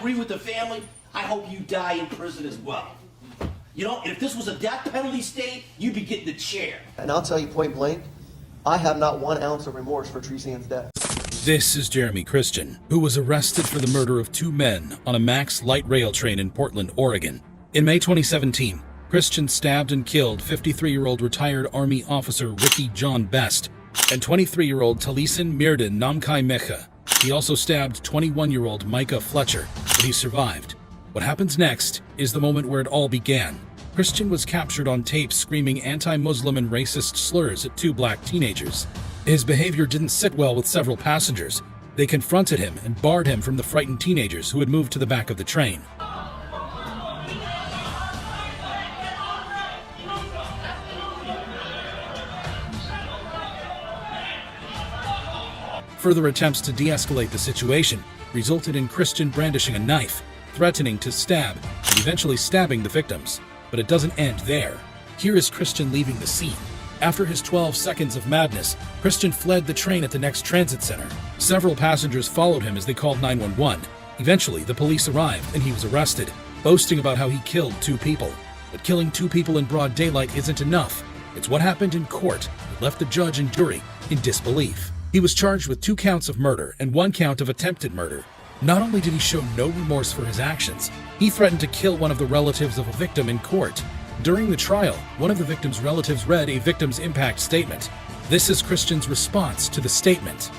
agree with the family. I hope you die in prison as well. You know, and if this was a death penalty state, you'd be getting the chair. And I'll tell you point blank, I have not 1 ounce of remorse for Treesan's death. This is Jeremy Christian, who was arrested for the murder of 2 men on a Max light rail train in Portland, Oregon. In May 2017, Christian stabbed and killed 53-year-old retired Army officer Ricky John Best and 23-year-old Talisan Mirdan Namkai Mecha. He also stabbed 21-year-old Micah Fletcher, but he survived. What happens next is the moment where it all began. Christian was captured on tape screaming anti-Muslim and racist slurs at 2 black teenagers. His behavior didn't sit well with several passengers. They confronted him and barred him from the frightened teenagers who had moved to the back of the train. Further attempts to de-escalate the situation resulted in Christian brandishing a knife, threatening to stab, and eventually stabbing the victims. But it doesn't end there. Here is Christian leaving the scene. After his 12 seconds of madness, Christian fled the train at the next transit center. Several passengers followed him as they called 911. Eventually, the police arrived and he was arrested, boasting about how he killed 2 people. But killing 2 people in broad daylight isn't enough. It's what happened in court that left the judge and jury in disbelief. He was charged with 2 counts of murder and 1 count of attempted murder. Not only did he show no remorse for his actions, he threatened to kill one of the relatives of a victim in court. During the trial, one of the victim's relatives read a victim's impact statement. This is Christian's response to the statement.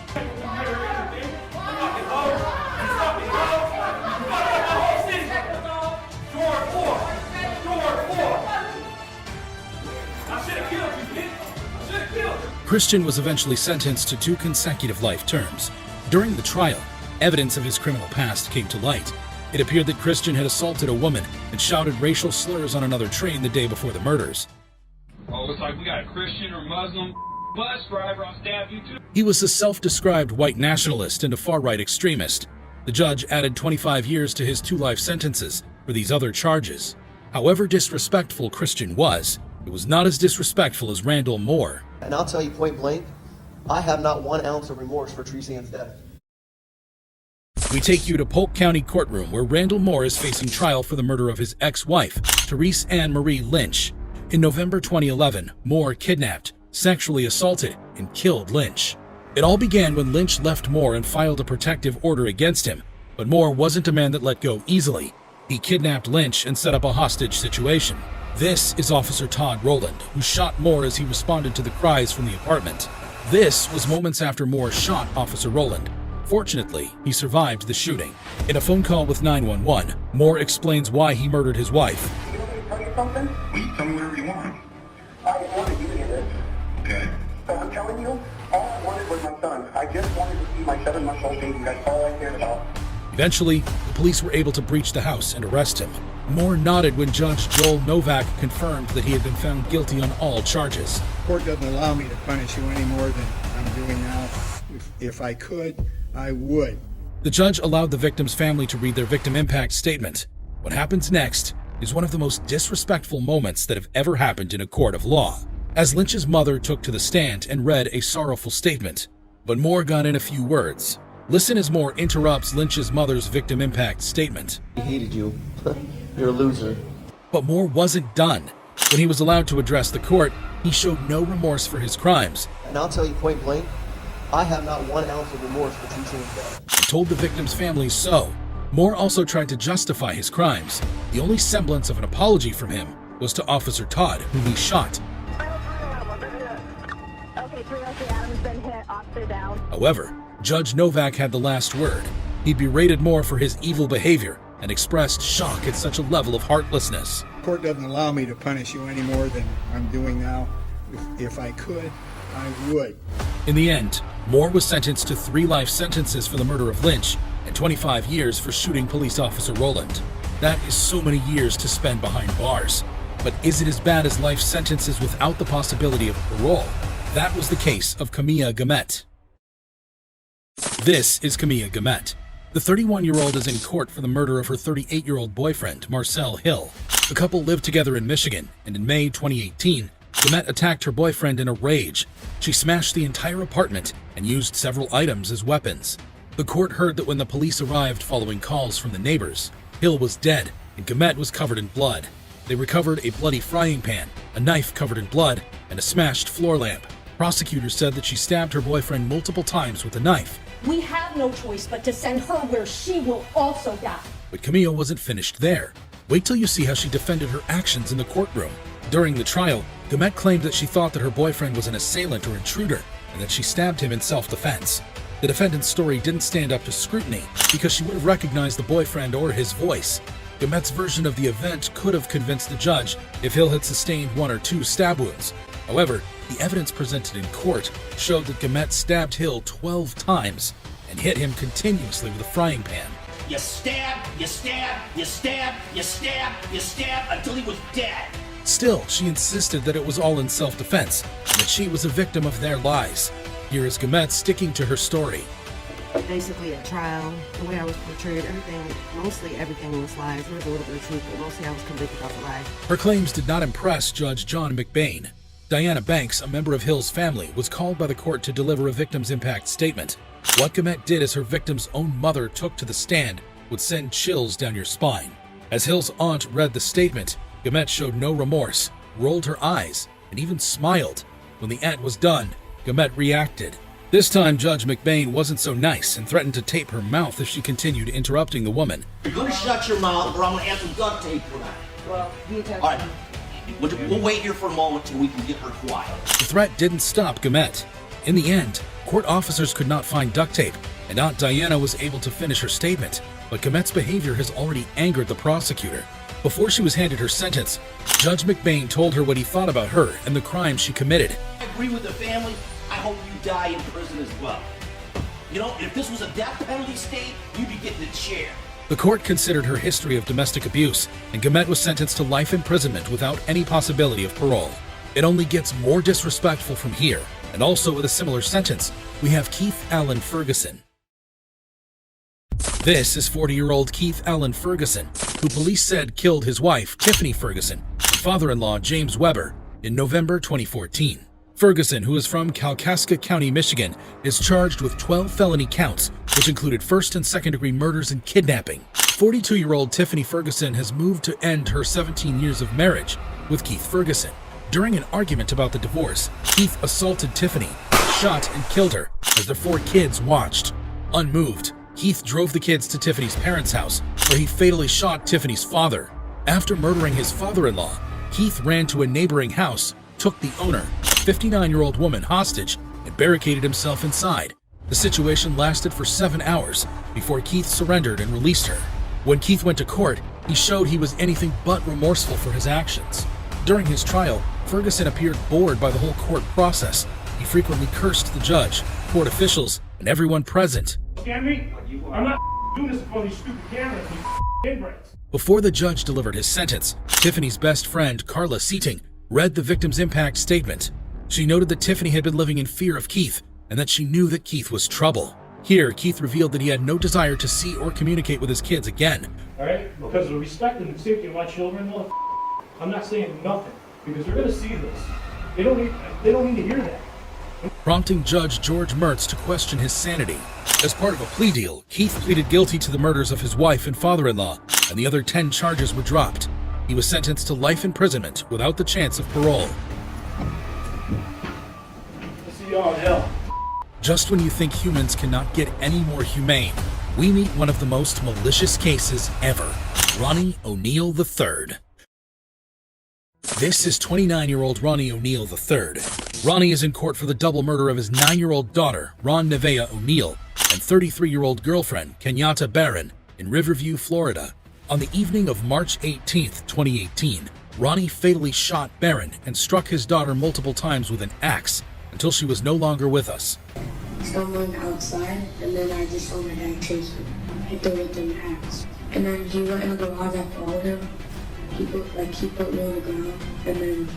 Christian was eventually sentenced to 2 consecutive life terms. During the trial, evidence of his criminal past came to light. It appeared that Christian had assaulted a woman and shouted racial slurs on another train the day before the murders. Oh, looks like we got a Christian or Muslim bus driver. I'll stab you too. He was a self-described white nationalist and a far-right extremist. The judge added 25 years to his 2 life sentences for these other charges. However disrespectful Christian was, it was not as disrespectful as Randall Moore. And I'll tell you point blank, I have not 1 ounce of remorse for Treesan's death. We take you to Polk County Courtroom, where Randall Moore is facing trial for the murder of his ex-wife, Therese Ann Marie Lynch. In November 2011, Moore kidnapped, sexually assaulted, and killed Lynch. It all began when Lynch left Moore and filed a protective order against him. But Moore wasn't a man that let go easily. He kidnapped Lynch and set up a hostage situation. This is Officer Todd Rowland, who shot Moore as he responded to the cries from the apartment. This was moments after Moore shot Officer Rowland. Fortunately, he survived the shooting. In a phone call with 911, Moore explains why he murdered his wife. You want me to tell you something? Well, you tell me whatever you want. I wanted you to hear this. Okay. So I'm telling you, all I wanted was my son. I just wanted to see my 7-month-old baby. That's all I cared about. Eventually, the police were able to breach the house and arrest him. Moore nodded when Judge Joel Novak confirmed that he had been found guilty on all charges. The court doesn't allow me to punish you any more than I'm doing now. If I could, I would. The judge allowed the victim's family to read their victim impact statement. What happens next is one of the most disrespectful moments that have ever happened in a court of law, as Lynch's mother took to the stand and read a sorrowful statement. But Moore got in a few words. Listen as Moore interrupts Lynch's mother's victim impact statement. He hated you. You're a loser. But Moore wasn't done. When he was allowed to address the court, he showed no remorse for his crimes. And I'll tell you point blank, I have not 1 ounce of remorse for Treesan's death. He told the victim's families so. Moore also tried to justify his crimes. The only semblance of an apology from him was to Officer Todd, whom he shot. Okay, 303 Adam's been hit, officer down. However, Judge Novak had the last word. He berated Moore for his evil behavior and expressed shock at such a level of heartlessness. The court doesn't allow me to punish you any more than I'm doing now. If I could, I would. In the end, Moore was sentenced to 3 life sentences for the murder of Lynch and 25 years for shooting police officer Rowland. That is so many years to spend behind bars. But is it as bad as life sentences without the possibility of parole? That was the case of Camilla Gamet. This is Camilla Gamet. The 31-year-old is in court for the murder of her 38-year-old boyfriend, Marcel Hill. The couple lived together in Michigan, and in May 2018, Gamet attacked her boyfriend in a rage. She smashed the entire apartment and used several items as weapons. The court heard that when the police arrived following calls from the neighbors, Hill was dead and Gumet was covered in blood. They recovered a bloody frying pan, a knife covered in blood, and a smashed floor lamp. Prosecutors said that she stabbed her boyfriend multiple times with a knife. We have no choice but to send her where she will also die. But Camille wasn't finished there. Wait till you see how she defended her actions in the courtroom. During the trial, Gumet claimed that she thought that her boyfriend was an assailant or intruder, and that she stabbed him in self-defense. The defendant's story didn't stand up to scrutiny because she would have recognized the boyfriend or his voice. Gumet's version of the event could have convinced the judge if Hill had sustained 1 or 2 stab wounds. However, the evidence presented in court showed that Gumet stabbed Hill 12 times and hit him continuously with a frying pan. You stab, you stab, you stab, you stab, you stab until he was dead. Still, she insisted that it was all in self-defense and that she was a victim of their lies. Here is Gumet sticking to her story. Basically at trial, the way I was portrayed, mostly everything was lies. There was a little bit of truth, but mostly I was convicted of a lie. Her claims did not impress Judge John McBain. Diana Banks, a member of Hill's family, was called by the court to deliver a victim's impact statement. What Gumet did as her victim's own mother took to the stand would send chills down your spine. As Hill's aunt read the statement, Gumet showed no remorse, rolled her eyes, and even smiled. When the aunt was done, Gumet reacted. This time, Judge McBain wasn't so nice and threatened to tape her mouth if she continued interrupting the woman. You're gonna shut your mouth or I'm gonna have some duct tape for that. Well, All right, we'll wait here for a moment till we can get her quiet. The threat didn't stop Gumet. In the end, court officers could not find duct tape, and Aunt Diana was able to finish her statement, but Gumet's behavior has already angered the prosecutor. Before she was handed her sentence, Judge McBain told her what he thought about her and the crime she committed. I agree with the family. I hope you die in prison as well. You know, if this was a death penalty state, you'd be getting a chair. The court considered her history of domestic abuse, and Gumet was sentenced to life imprisonment without any possibility of parole. It only gets more disrespectful from here, and also with a similar sentence, we have Keith Allen Ferguson. This is 40-year-old Keith Allen Ferguson, who police said killed his wife, Tiffany Ferguson, and father-in-law, James Weber, in November 2014. Ferguson, who is from Kalkaska County, Michigan, is charged with 12 felony counts, which included first and second-degree murders and kidnapping. 42-year-old Tiffany Ferguson has moved to end her 17 years of marriage with Keith Ferguson. During an argument about the divorce, Keith assaulted Tiffany, shot and killed her as their 4 kids watched. Unmoved, Keith drove the kids to Tiffany's parents' house, where he fatally shot Tiffany's father. After murdering his father-in-law, Keith ran to a neighboring house, took the owner, a 59-year-old woman, hostage and barricaded himself inside. The situation lasted for 7 hours before Keith surrendered and released her. When Keith went to court, he showed he was anything but remorseful for his actions. During his trial, Ferguson appeared bored by the whole court process. He frequently cursed the judge, court officials, and everyone present. Scan me? I'm not doing this in front of these stupid cameras, you inbreds. Before the judge delivered his sentence, Tiffany's best friend, Carla Seating, read the victim's impact statement. She noted that Tiffany had been living in fear of Keith and that she knew that Keith was trouble. Here, Keith revealed that he had no desire to see or communicate with his kids again. All right? Because of the respect and the safety of my children, I'm not saying nothing because they're going to see this. They don't need to hear that. Prompting Judge George Mertz to question his sanity. As part of a plea deal, Keith pleaded guilty to the murders of his wife and father-in-law, and the other 10 charges were dropped. He was sentenced to life imprisonment without the chance of parole. I'll see y'all in hell. Just when you think humans cannot get any more humane, we meet one of the most malicious cases ever, Ronnie O'Neill III. This is 29-year-old Ronnie O'Neill III. Ronnie is in court for the double murder of his 9-year-old daughter, Ron Nevaeh O'Neill, and 33-year-old girlfriend, Kenyatta Barron, in Riverview, Florida. On the evening of March 18, 2018, Ronnie fatally shot Barron and struck his daughter multiple times with an axe until she was no longer with us. Someone outside, and then I just saw my dad chase him. I threw it in the axe. And then he went in the garage, I followed him. He put me on the ground, and then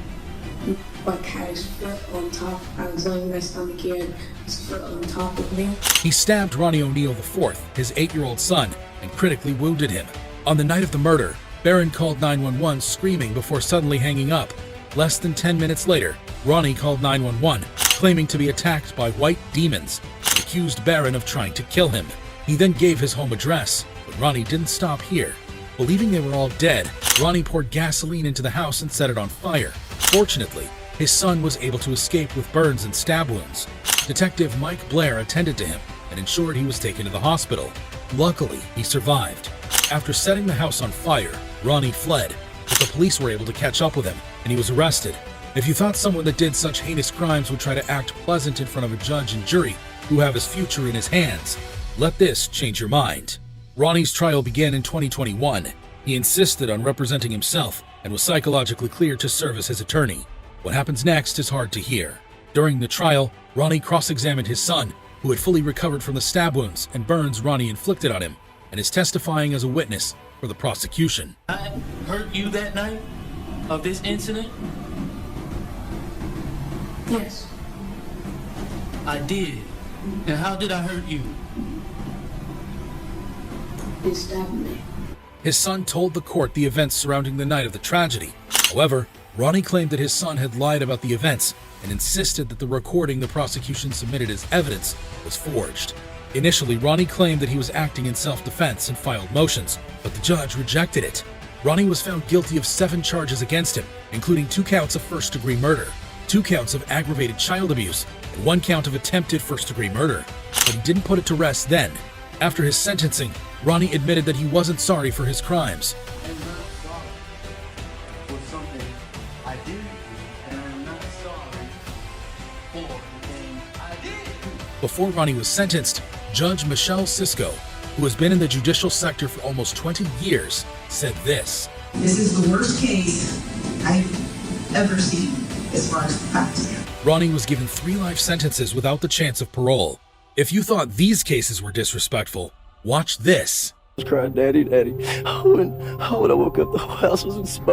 he had his foot on top. I was laying my stomach, he had his foot on top of me. He stabbed Ronnie O'Neill IV, his 8-year-old son, and critically wounded him. On the night of the murder, Barron called 911 screaming before suddenly hanging up. Less than 10 minutes later, Ronnie called 911, claiming to be attacked by white demons, and accused Barron of trying to kill him. He then gave his home address, but Ronnie didn't stop here. Believing they were all dead, Ronnie poured gasoline into the house and set it on fire. Fortunately, his son was able to escape with burns and stab wounds. Detective Mike Blair attended to him and ensured he was taken to the hospital. Luckily, he survived. After setting the house on fire, Ronnie fled, but the police were able to catch up with him, and he was arrested. If you thought someone that did such heinous crimes would try to act pleasant in front of a judge and jury who have his future in his hands, let this change your mind. Ronnie's trial began in 2021. He insisted on representing himself and was psychologically cleared to serve as his attorney. What happens next is hard to hear. During the trial, Ronnie cross-examined his son, who had fully recovered from the stab wounds and burns Ronnie inflicted on him, and is testifying as a witness for the prosecution. I hurt you that night of this incident? Yes. I did. And how did I hurt you? You stabbed me. His son told the court the events surrounding the night of the tragedy. However, Ronnie claimed that his son had lied about the events and insisted that the recording the prosecution submitted as evidence was forged. Initially, Ronnie claimed that he was acting in self-defense and filed motions, but the judge rejected it. Ronnie was found guilty of 7 charges against him, including 2 counts of first-degree murder, 2 counts of aggravated child abuse, and 1 count of attempted first-degree murder. But he didn't put it to rest then. After his sentencing, Ronnie admitted that he wasn't sorry for his crimes. I'm not sorry for something I did, and I'm not sorry for the thing I did. Before Ronnie was sentenced, Judge Michelle Cisco, who has been in the judicial sector for almost 20 years, said this. This is the worst case I've ever seen as far as facts. Ronnie was given 3 life sentences without the chance of parole. If you thought these cases were disrespectful, watch this. I was crying, Daddy, Daddy. When I woke up, the whole house was in smoke.